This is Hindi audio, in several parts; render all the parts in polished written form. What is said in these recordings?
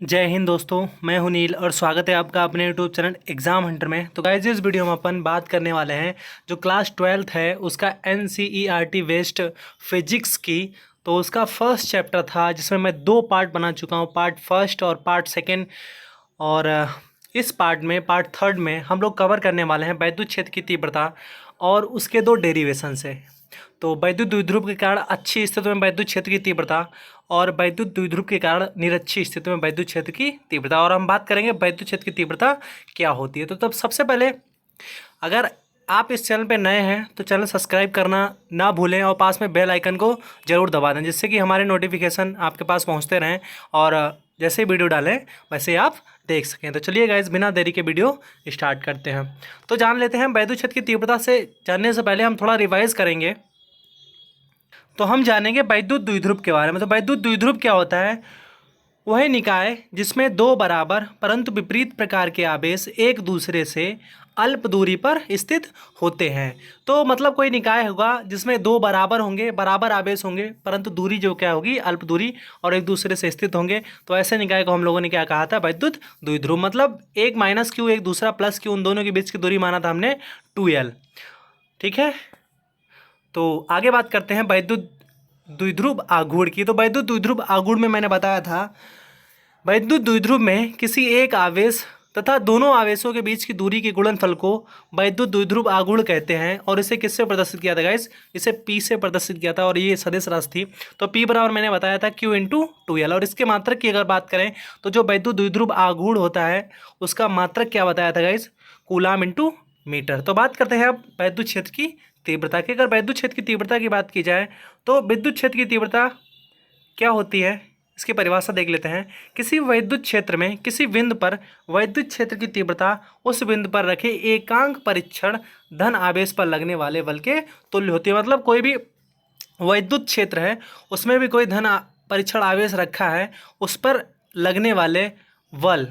जय हिंद दोस्तों, मैं हूं नील और स्वागत है आपका अपने यूट्यूब चैनल एग्ज़ाम हंटर में। तो गाइस इस वीडियो में अपन बात करने वाले हैं जो क्लास 12th है उसका NCERT वेस्ट फिजिक्स की। तो उसका फर्स्ट चैप्टर था जिसमें मैं दो पार्ट बना चुका हूं, पार्ट फर्स्ट और पार्ट सेकेंड। और इस पार्ट में पार्ट थर्ड में हम लोग कवर करने वाले हैं वैद्युत क्षेत्र की तीव्रता और उसके दो डेरिवेशन से। तो वैद्युत द्विध्रुव के कारण अच्छी स्थिति में वैद्युत क्षेत्र की तीव्रता और वैद्युत द्विध्रुव के कारण निरक्षी स्थिति में वैद्युत क्षेत्र की तीव्रता। और हम बात करेंगे वैद्युत क्षेत्र की तीव्रता क्या होती है। तो तब सबसे पहले अगर आप इस चैनल पे नए हैं तो चैनल सब्सक्राइब करना ना भूलें और पास में बेल आइकन को ज़रूर दबा दें, जिससे कि हमारे नोटिफिकेशन आपके पास पहुंचते रहें और जैसे ही वीडियो डालें वैसे आप देख सकें। तो चलिए गाइस बिना देरी के वीडियो स्टार्ट करते हैं। तो जान लेते हैं वैद्युत क्षेत्र की तीव्रता से जानने से पहले हम थोड़ा रिवाइज करेंगे। तो हम जानेंगे वैद्युत द्विध्रुव के बारे में। तो वैद्युत द्विध्रुव क्या होता है? वह निकाय जिसमें दो बराबर परंतु विपरीत प्रकार के आवेश एक दूसरे से अल्प दूरी पर स्थित होते हैं। तो मतलब कोई निकाय होगा जिसमें दो बराबर होंगे, बराबर आवेश होंगे, परंतु दूरी जो क्या होगी अल्प दूरी और एक दूसरे से स्थित होंगे। तो ऐसे निकाय को हम लोगों ने क्या कहा था? वैद्युत द्विध्रुव। मतलब एक माइनस क्यू एक दूसरा प्लस क्यू, उन दोनों के बीच की दूरी माना था हमने 2L। ठीक है, तो आगे बात करते हैं वैद्युत द्विध्रुव आघूर्ण की। तो वैद्युत द्विध्रुव आघूर्ण में मैंने बताया था वैद्युत द्विध्रुव में किसी एक आवेश तथा दोनों आवेशों के बीच की दूरी के गुणनफल को वैद्युत द्विध्रुव आघूर्ण कहते हैं। और इसे किससे प्रदर्शित किया था गाइस? इसे P से प्रदर्शित किया था और ये सदिश राशि थी। तो P बराबर मैंने बताया था Q इंटू 2L। और इसके मात्रक की अगर बात करें तो जो वैद्युत द्विध्रुव आघूर्ण होता है उसका मात्रक क्या बताया था गाइस? Coulomb into metre. तो बात करते हैं अब वैद्युत क्षेत्र की तीव्रता की। अगर वैद्युत क्षेत्र की तीव्रता की बात की जाए तो विद्युत क्षेत्र की तीव्रता क्या होती है, इसकी परिभाषा देख लेते हैं। किसी वैद्युत क्षेत्र में किसी बिंदु पर वैद्युत क्षेत्र की तीव्रता उस बिंदु पर रखे एकांक परीक्षण धन आवेश पर लगने वाले बल के तुल्य होती है। मतलब कोई भी वैद्युत क्षेत्र है उसमें भी कोई परीक्षण आवेश रखा है, उस पर लगने वाले बल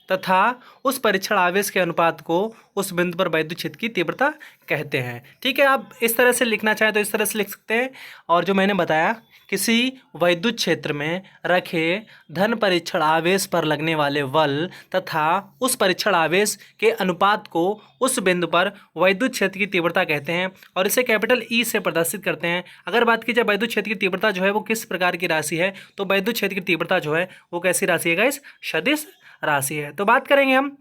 तथा उस परीक्षण आवेश के अनुपात को उस बिंदु पर वैद्युत क्षेत्र की तीव्रता कहते हैं। ठीक है, आप इस तरह से लिखना चाहें तो इस तरह से लिख सकते हैं। और जो मैंने बताया किसी वैद्युत क्षेत्र में रखे धन परीक्षण आवेश पर लगने वाले बल तथा उस परीक्षण आवेश के अनुपात को उस बिंदु पर वैद्युत क्षेत्र की तीव्रता कहते हैं और इसे कैपिटल E से प्रदर्शित करते हैं। अगर बात की जाए वैद्युत क्षेत्र की तीव्रता जो है वो किस प्रकार की राशि है, तो वैद्युत क्षेत्र की तीव्रता जो है वो कैसी राशि है गाइस? सदिश राशि है। तो बात करेंगे हम,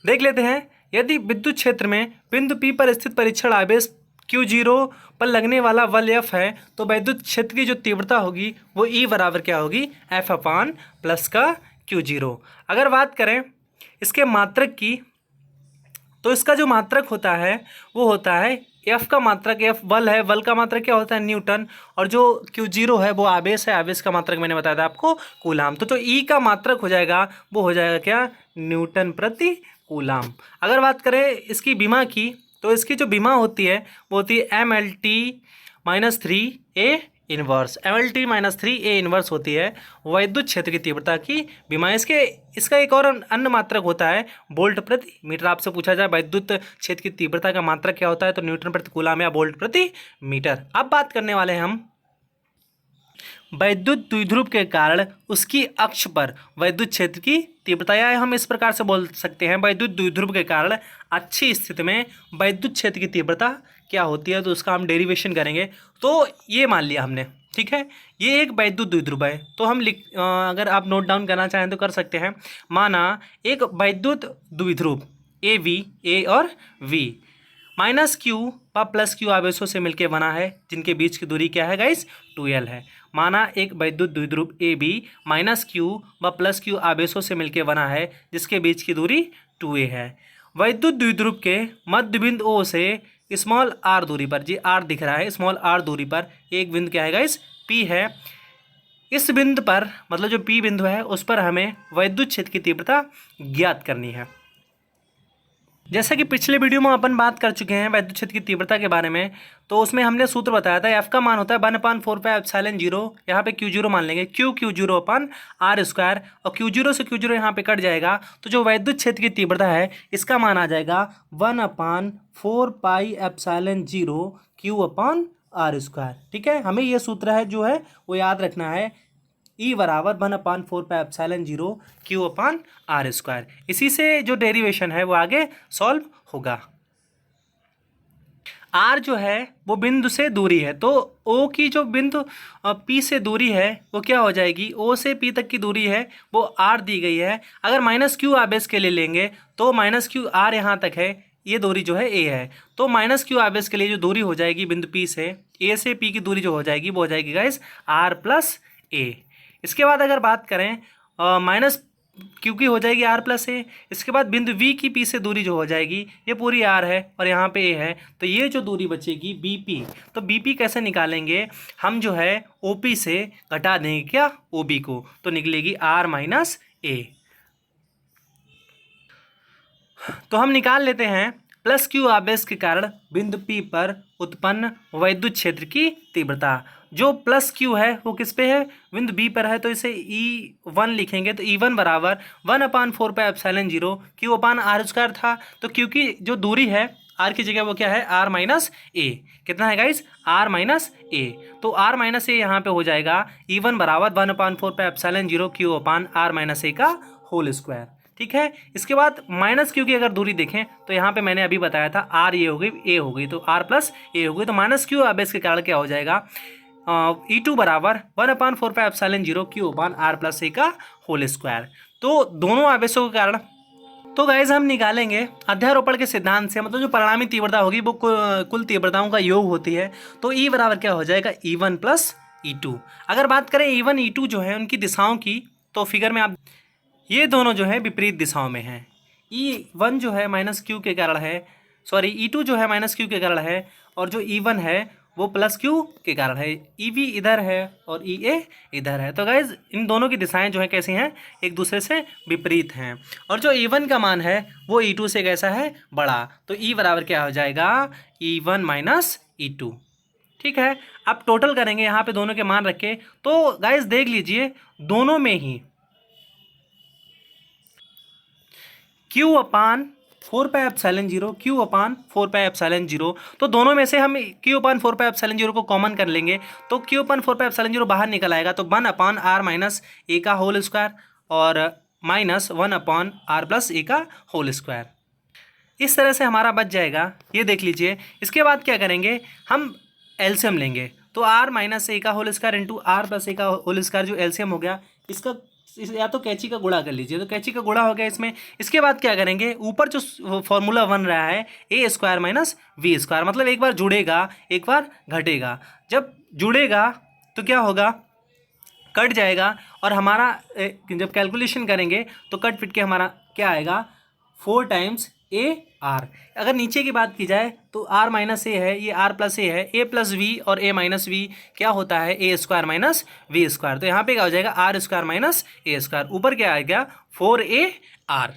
देख लेते हैं। यदि विद्युत क्षेत्र में बिंदु P पर स्थित परीक्षण आवेश Q0 पर लगने वाला बल F है तो वैद्युत क्षेत्र की जो तीव्रता होगी वो E बराबर क्या होगी? F अपान प्लस का Q0। अगर बात करें इसके मात्रक की तो इसका जो मात्रक होता है वो होता है F का मात्रक, F बल है, बल का मात्रक क्या होता है? न्यूटन। और जो Q0 है वो आवेश है, आवेश का मात्रक मैंने बताया था आपको कूलाम। तो जो E का मात्रक हो जाएगा वो हो जाएगा क्या? न्यूटन प्रति कूलाम। अगर बात करें इसकी विमा की तो इसकी जो विमा होती है वो होती है MLT-3A इनवर्स। MLT-3A इनवर्स होती है वैद्युत क्षेत्र की तीव्रता की विमा। इसका एक और अन्य मात्रक होता है वोल्ट प्रति मीटर। आपसे पूछा जाए वैद्युत क्षेत्र की तीव्रता का मात्रक क्या होता है तो न्यूटन प्रति कूलाम या वोल्ट प्रति मीटर। अब बात करने वाले हैं हम वैद्युत द्विध्रुव के कारण उसकी अक्ष पर वैद्युत क्षेत्र की तीव्रता, या हम इस प्रकार से बोल सकते हैं वैद्युत द्विध्रुव के कारण अच्छी स्थिति में वैद्युत क्षेत्र की तीव्रता क्या होती है। तो उसका हम डेरिवेशन करेंगे। तो ये मान लिया हमने, ठीक है, ये एक वैद्युत द्विध्रुव है। तो हम अगर आप नोट डाउन करना चाहें तो कर सकते हैं। माना एक वैद्युत द्विध्रुव A और V माइनस क्यू व प्लस क्यू आवेशों से मिलकर बना है, जिनके बीच की दूरी क्या है गाइस? 2L है। माना एक वैद्युत द्विध्रुव AB माइनस क्यू व प्लस क्यू आवेशों से मिलकर बना है, जिसके बीच की दूरी 2A है। वैद्युत द्विध्रुव के मध्य बिंदु O से स्मॉल r दूरी पर, जी r दिख रहा है, स्मॉल r दूरी पर एक बिंदु क्या है गाइस? P है। इस बिंदु पर मतलब जो P बिंदु है उस पर हमें वैद्युत क्षेत्र की तीव्रता ज्ञात करनी है। जैसा कि पिछले वीडियो में अपन बात कर चुके हैं वैद्युत क्षेत्र की तीव्रता के बारे में, तो उसमें हमने सूत्र बताया था F का मान होता है 1/4πε0। यहाँ पे Q0 मान लेंगे, Q0 अपन R²। और Q0 से Q0 यहाँ पे कट जाएगा तो जो वैद्युत क्षेत्र की तीव्रता है इसका मान आ जाएगा 1/4πε0 Q/R²। ठीक है, हमें ये सूत्र है जो है वो याद रखना है। ई बराबर 1/4πε0 Q/r²। इसी से जो डेरिवेशन है वो आगे सॉल्व होगा। आर जो है वो बिंदु से दूरी है, तो ओ की जो बिंदु पी से दूरी है वो क्या हो जाएगी, ओ से पी तक की दूरी है वो आर दी गई है। अगर माइनस क्यू आवेश के लिए लेंगे तो माइनस क्यू आर यहाँ तक है, ये दूरी जो है ए है, तो माइनस क्यू आवेश के लिए जो दूरी हो जाएगी बिंदु पी से, ए से पी की दूरी जो हो जाएगी वो हो जाएगी गाइस आर प्लस ए। इसके बाद अगर बात करें माइनस क्यू की हो जाएगी आर प्लस ए। इसके बाद बिंदु वी की पी से दूरी जो हो जाएगी ये पूरी आर है और यहाँ पे ए है, तो ये जो दूरी बचेगी बी पी, तो बी पी कैसे निकालेंगे हम, जो है ओ पी से घटा देंगे क्या ओ बी को, तो निकलेगी आर माइनस ए। तो हम निकाल लेते हैं प्लस क्यू आवेश के कारण बिंदु पी पर उत्पन्न वैद्युत क्षेत्र की तीव्रता। जो प्लस क्यू है वो किस पे है, बिंदु बी पर है, तो इसे E1 लिखेंगे, तो E1 बराबर 1/4πε0 Q/r² था। तो क्यू की जो दूरी है आर की जगह वो क्या है आर माइनस ए, कितना है गाइस आर माइनस ए, तो आर माइनस ए यहाँ पे हो जाएगा E1 बराबर 1/4πε0 Q/r - a का होल स्क्वायर। ठीक है। इसके बाद माइनस क्यू की अगर दूरी देखें तो यहाँ पे मैंने अभी बताया था आर ये हो गई ए हो गई, तो आर प्लस ए हो गई, तो माइनस क्यू आवेश के कारण क्या हो जाएगा E2 बराबर 1/4πε0 Q/r+a का होल स्क्वायर। तो दोनों आवेशों के कारण, तो गाइज हम निकालेंगे अध्यारोपण के सिद्धांत से, मतलब जो परिणामी तीव्रता होगी वो कुल तीव्रताओं का योग होती है, तो E बराबर क्या हो जाएगा E1 प्लस E2। अगर बात करें E1 E2 जो है उनकी दिशाओं की, तो फिगर में आप ये दोनों जो है विपरीत दिशाओं में हैं। E1 जो है माइनस क्यू के कारण है, सॉरी E2 जो है माइनस क्यू के कारण है, और जो E1 है वो प्लस क्यू के कारण है। EV इधर है और EA इधर है, तो गाइज इन दोनों की दिशाएं जो है कैसी हैं, एक दूसरे से विपरीत हैं। और जो E1 का मान है वो E2 से कैसा है बड़ा, तो E बराबर क्या हो जाएगा E1 माइनस E2। ठीक है। अब टोटल करेंगे यहाँ पे दोनों के मान रख के, तो गाइज देख लीजिए दोनों में ही Q/4πε0 Q/4πε0, तो दोनों में से हम Q/4πε0 को कॉमन कर लेंगे, तो Q/4πε0 बाहर निकल आएगा, तो 1/r - a का होल स्क्वायर और माइनस 1/r+a का होल स्क्वायर। इस तरह से हमारा बच जाएगा, ये देख लीजिए। इसके बाद क्या करेंगे हम एलसीएम लेंगे, तो r - a का होल स्क्वायर इंटू r+a का होल स्क्वायर जो एलसीएम हो गया, इसका या तो कैंची का गुणा कर लीजिए, तो कैंची का गुणा हो गया इसमें। इसके बाद क्या करेंगे, ऊपर जो फॉर्मूला बन रहा है a² माइनस v², मतलब एक बार जुड़ेगा एक बार घटेगा। जब जुड़ेगा तो क्या होगा, कट जाएगा, और हमारा जब कैलकुलेशन करेंगे तो कट फिट के हमारा क्या आएगा 4 टाइम्स AR। अगर नीचे की बात की जाए तो r माइनस ए है, ये r+a है, a प्लस वी और a माइनस वी क्या होता है a² माइनस v², तो यहाँ पे क्या हो जाएगा r² माइनस a², ऊपर क्या आएगा 4AR।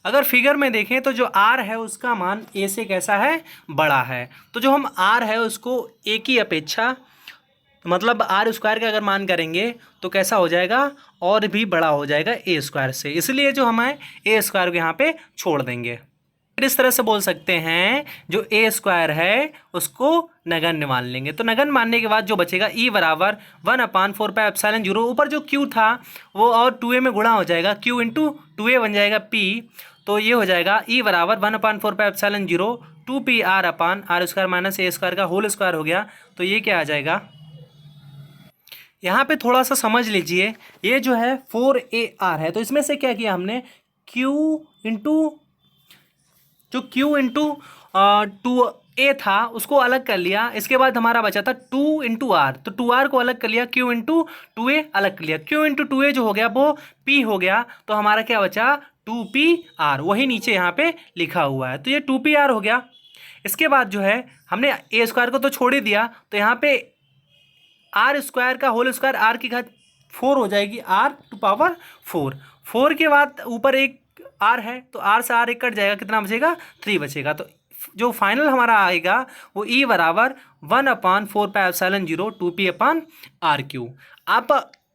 अगर फिगर में देखें तो जो r है उसका मान a से कैसा है बड़ा है, तो जो हम r है उसको a की अपेक्षा, मतलब r² का अगर मान करेंगे तो कैसा हो जाएगा और भी बड़ा हो जाएगा a² से, इसलिए जो हम है a² को यहाँ पे छोड़ देंगे। फिर इस तरह से बोल सकते हैं जो a² है उसको नगण्य मान लेंगे, तो नगण्य मानने के बाद जो बचेगा E बराबर 1/4πε0, ऊपर जो Q था वो और 2a में गुणा हो जाएगा, Q इंटू 2a बन जाएगा P, तो ये हो जाएगा E बराबर 1/4πε0 2PR/r² माइनस a² का होल स्क्वायर हो गया। तो ये क्या आ जाएगा, यहाँ पे थोड़ा सा समझ लीजिए, ये जो है 4AR है, तो इसमें से क्या किया हमने Q इंटू 2A था उसको अलग कर लिया। इसके बाद हमारा बचा था 2 इंटू आर, तो 2R को अलग कर लिया, Q इंटू 2A अलग कर लिया, Q इंटू 2A जो हो गया वो P हो गया, तो हमारा क्या बचा 2PR, वही नीचे यहाँ पे लिखा हुआ है, तो ये 2PR हो गया। इसके बाद जो है हमने a² को तो छोड़ ही दिया, तो यहाँ पे r² का होल स्क्वायर r की घात 4 हो जाएगी, r⁴ 4 के बाद ऊपर एक r है, तो r से r एक कट जाएगा, कितना बचेगा 3 बचेगा। तो जो फाइनल हमारा आएगा वो E बराबर 1/4πε0 2p/r3। आप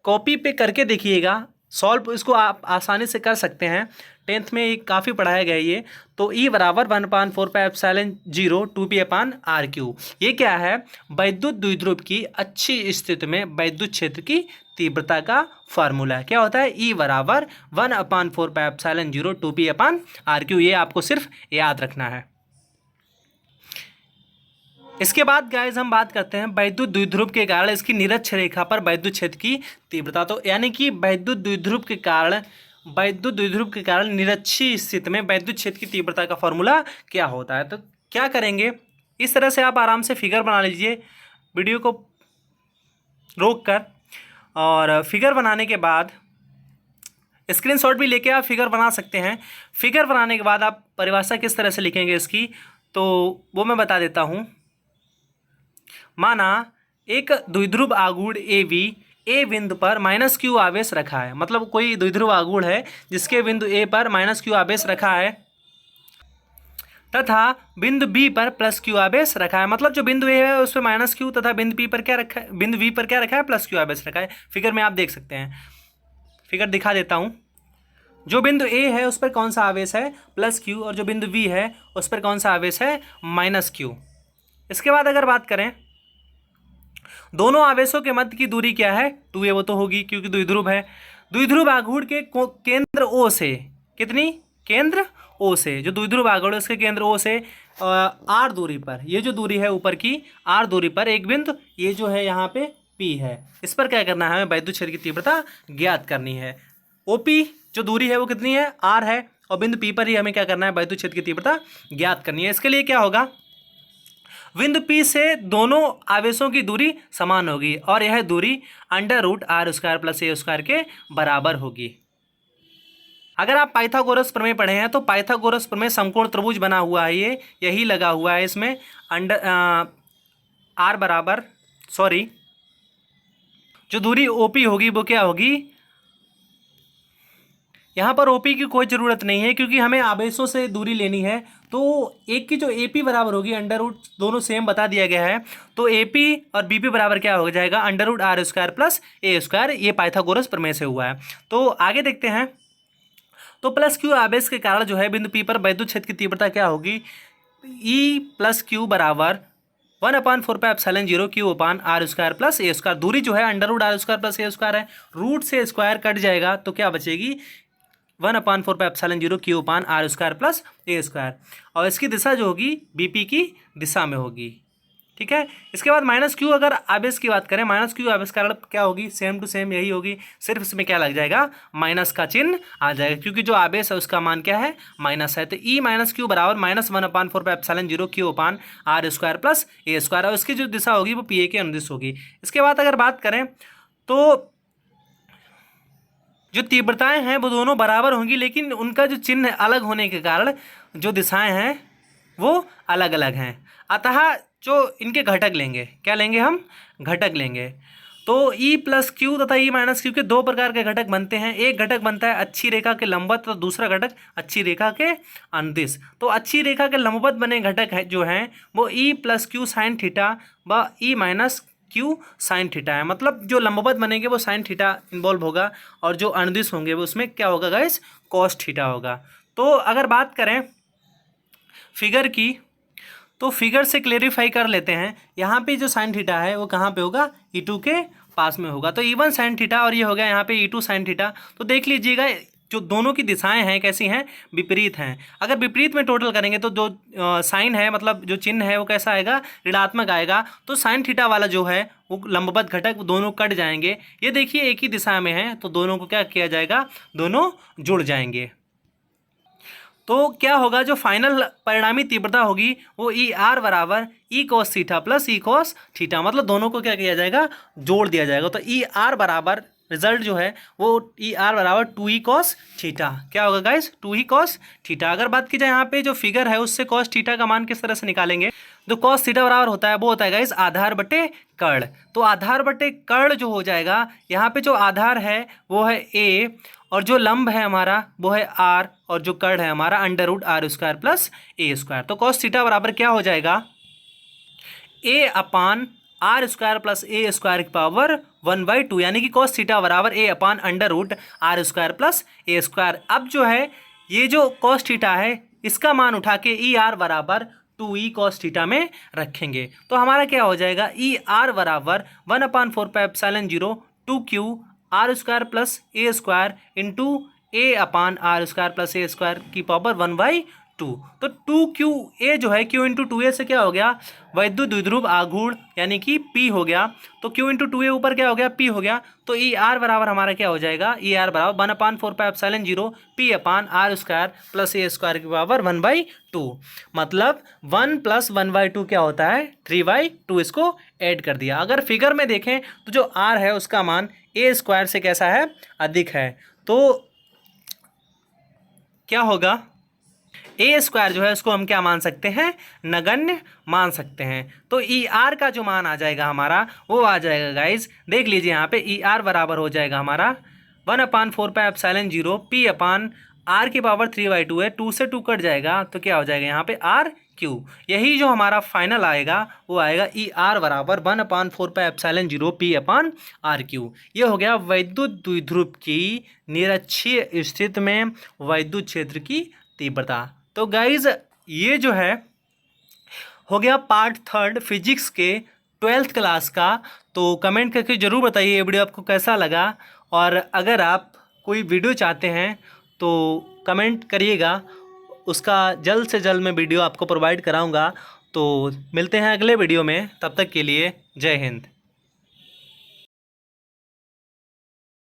कॉपी पे करके देखिएगा, सॉल्व इसको आप आसानी से कर सकते हैं, 10th में ये काफ़ी पढ़ाया गया है ये। तो E बराबर 1/4πε0 2p/r³। ये क्या है, वैद्युत द्विध्रुव की अच्छी स्थिति में वैद्युत क्षेत्र की तीव्रता का फार्मूला है। क्या होता है, E बराबर 1/4πε0 2p/r³। ये आपको सिर्फ याद रखना है। इसके बाद गाइस हम बात करते हैं वैद्युत द्विध्रुव के कारण इसकी निरक्ष रेखा पर वैद्युत क्षेत्र की तीव्रता। तो यानी कि वैद्युत द्विध्रुव के कारण निरक्षीय स्थिति में वैद्युत क्षेत्र की तीव्रता का फॉर्मूला क्या होता है। तो क्या करेंगे, इस तरह से आप आराम से फिगर बना लीजिए वीडियो को रोक कर, और फिगर बनाने के बाद स्क्रीनशॉट भी लेके आप फिगर बना सकते हैं। फिगर बनाने के बाद आप परिभाषा किस तरह से लिखेंगे इसकी, तो वो मैं बता देता हूँ। माना एक द्विध्रुव आघूर्ण ए बिंदु पर -q आवेश रखा है, मतलब कोई द्विध्रुव आघूर्ण है जिसके बिंदु ए पर -q आवेश रखा है तथा बिंदु बी पर +q आवेश रखा है। मतलब जो बिंदु ए है उस पर -q तथा बिंदु बी पर क्या रखा है, बिंदु बी पर क्या रखा है, +q आवेश रखा है। फिगर में आप देख सकते हैं, फिगर दिखा देता हूँ। जो बिंदु ए है उस पर कौन सा आवेश है, +q, और जो बिंदु बी है उस पर कौन सा आवेश है, -q। इसके बाद अगर बात करें दोनों आवेशों के मध्य की दूरी क्या है, 2a, वो तो होगी क्योंकि द्विध्रुव है। द्विध्रुव आघूर्ण के केंद्र O से कितनी, केंद्र O से, जो द्विध्रुव आघूर्ण है उसके केंद्र O से r दूरी पर, ये जो दूरी है ऊपर की r दूरी पर एक बिंदु, ये जो है यहाँ पे P है, इस पर क्या करना है, हमें वैद्युत क्षेत्र की तीव्रता ज्ञात करनी है। OP जो दूरी है वो कितनी है, r है, और बिंदु P पर ही हमें क्या करना है, वैद्युत क्षेत्र की तीव्रता ज्ञात करनी है। इसके लिए क्या होगा, बिंदु P से दोनों आवेशों की दूरी समान होगी और यह दूरी √r² + a² के बराबर होगी। अगर आप पाइथागोरस प्रमेय पढ़े हैं तो पाइथागोरस प्रमेय समकोण त्रिभुज बना हुआ है, ये यही लगा हुआ है इसमें। जो दूरी OP होगी वो क्या होगी, यहाँ पर OP की कोई ज़रूरत नहीं है क्योंकि हमें आवेशों से दूरी लेनी है। तो एक की जो AP बराबर होगी √, दोनों सेम बता दिया गया है, तो AP और BP बराबर क्या हो जाएगा, √r² + a²। ये पाइथागोरस प्रमेय से हुआ है। तो आगे देखते हैं। तो +q आवेश के कारण जो है बिंदु P पर वैद्युत क्षेत्र की तीव्रता क्या होगी, E + q बराबर 1/4πε0 q/r² + a²। दूरी जो है √r² + a² है, रूट से स्क्वायर कट जाएगा तो क्या बचेगी, 1/4πε0 q/r² + a²। और इसकी दिशा जो होगी BP की दिशा में होगी, ठीक है। इसके बाद -q, अगर आवेश की बात करें, -q आवेश का कारण क्या होगी, सेम टू सेम यही होगी, सिर्फ इसमें क्या लग जाएगा, माइनस का चिन्ह आ जाएगा क्योंकि जो आवेश है उसका मान क्या है, माइनस है। तो E - q बराबर -1/4πε0 q/r² + a², और इसकी जो दिशा होगी वो PA के अनुदिश होगी। इसके बाद अगर बात करें तो जो तीव्रताएं हैं वो दोनों बराबर होंगी, लेकिन उनका जो चिन्ह अलग होने के कारण जो दिशाएं हैं वो अलग अलग हैं। अतः जो इनके घटक लेंगे, क्या लेंगे हम, घटक लेंगे। तो E + q तथा E - q के दो प्रकार के घटक बनते हैं। एक घटक बनता है अच्छी रेखा के लंबवत और दूसरा घटक अच्छी रेखा के अनुदिश। तो अच्छी रेखा के लंबवत बने घटक है जो हैं वो E + q sin थीटा व E - q sin थीटा है। मतलब जो लंबवत बनेंगे वो sin थीटा इन्वॉल्व होगा और जो अनुदिश होंगे वो उसमें क्या होगा गाइस, cos थीटा होगा। तो अगर बात करें फिगर की, तो फिगर से क्लेरिफाई कर लेते हैं। यहाँ पे जो sin थीटा है वो कहाँ पे होगा, E2 के पास में होगा। तो E1 sin थीटा और ये हो गया यहाँ पे E2 sin थीटा। तो देख लीजिएगा जो दोनों की दिशाएं हैं कैसी हैं, विपरीत हैं। अगर विपरीत में टोटल करेंगे तो जो साइन है, मतलब जो चिन्ह है वो कैसा आएगा, ऋणात्मक आएगा। तो साइन थीटा वाला जो है वो लंबवत घटक दोनों कट जाएंगे। ये देखिए एक ही दिशा में है तो दोनों को क्या किया जाएगा, दोनों जुड़ जाएंगे। तो क्या होगा, जो फाइनल परिणामी तीव्रता होगी वो ER बराबर E cos theta + E cos theta, मतलब दोनों को क्या किया जाएगा, जोड़ दिया जाएगा। तो ER बराबर रिजल्ट जो है वो ER बराबर 2E cos थीटा, क्या होगा गाइस, 2E cos थीटा। अगर बात की जाए यहाँ पे जो फिगर है उससे cos थीटा का मान किस तरह से निकालेंगे, तो cos थीटा बराबर होता है, वो होता है गाइस आधार बटे कर्ण। तो आधार बटे कर्ण जो हो जाएगा, यहाँ पे जो आधार है वो है A और जो लंब है हमारा वो है R और जो कर्ण है हमारा √r² + a²। तो cos थीटा बराबर क्या हो जाएगा, A/r r square plus a square की पावर 1/2, यानी कि कॉस थीटा बराबर a upon under root r square plus a square. अब जो है ये जो कॉस थीटा है इसका मान उठा के ई आर बराबर 2e कॉस थीटा में रखेंगे तो हमारा क्या हो जाएगा, ई आर बराबर 1/4πε0 2q r square plus a square into a upon r square plus a square की पावर 1/2। तो 2qa जो है q इंटू 2a से क्या हो गया, वैद्युत द्विध्रुव आघूर्ण यानी कि p हो गया। तो q इंटू 2a ऊपर क्या हो गया, p हो गया। तो ई आर बराबर हमारा क्या हो जाएगा, ई आर बराबर 1/4πε0 p upon r square plus a square की पावर 1/2। मतलब 1 + 1/2 क्या होता है, 3/2। इसको ऐड कर दिया। अगर फिगर में देखें तो जो r है उसका मान ए स्क्वायर से कैसा है, अधिक है। तो क्या होगा, ए स्क्वायर जो है उसको हम क्या मान सकते हैं, नगण्य मान सकते हैं। तो ई आर का जो मान आ जाएगा हमारा वो आ जाएगा गाइज, देख लीजिए यहाँ पे ई आर बराबर हो जाएगा हमारा 1/4πε0 p अपान आर की पावर 3/2 है, 2 से 2 कट जाएगा तो क्या हो जाएगा यहाँ पे आर क्यू। यही जो हमारा फाइनल आएगा वो आएगा ई आर बराबर 1/4πε0 p अपान आर क्यू। ये हो गया वैद्युत द्विध्रुव की निरक्षीय स्थिति में वैद्युत क्षेत्र की तीव्रता। तो गाइज ये जो है हो गया पार्ट 3 फिजिक्स के 12th क्लास का। तो कमेंट करके ज़रूर बताइए ये वीडियो आपको कैसा लगा, और अगर आप कोई वीडियो चाहते हैं तो कमेंट करिएगा, उसका जल्द से जल्द मैं वीडियो आपको प्रोवाइड कराऊंगा। तो मिलते हैं अगले वीडियो में, तब तक के लिए जय हिंद।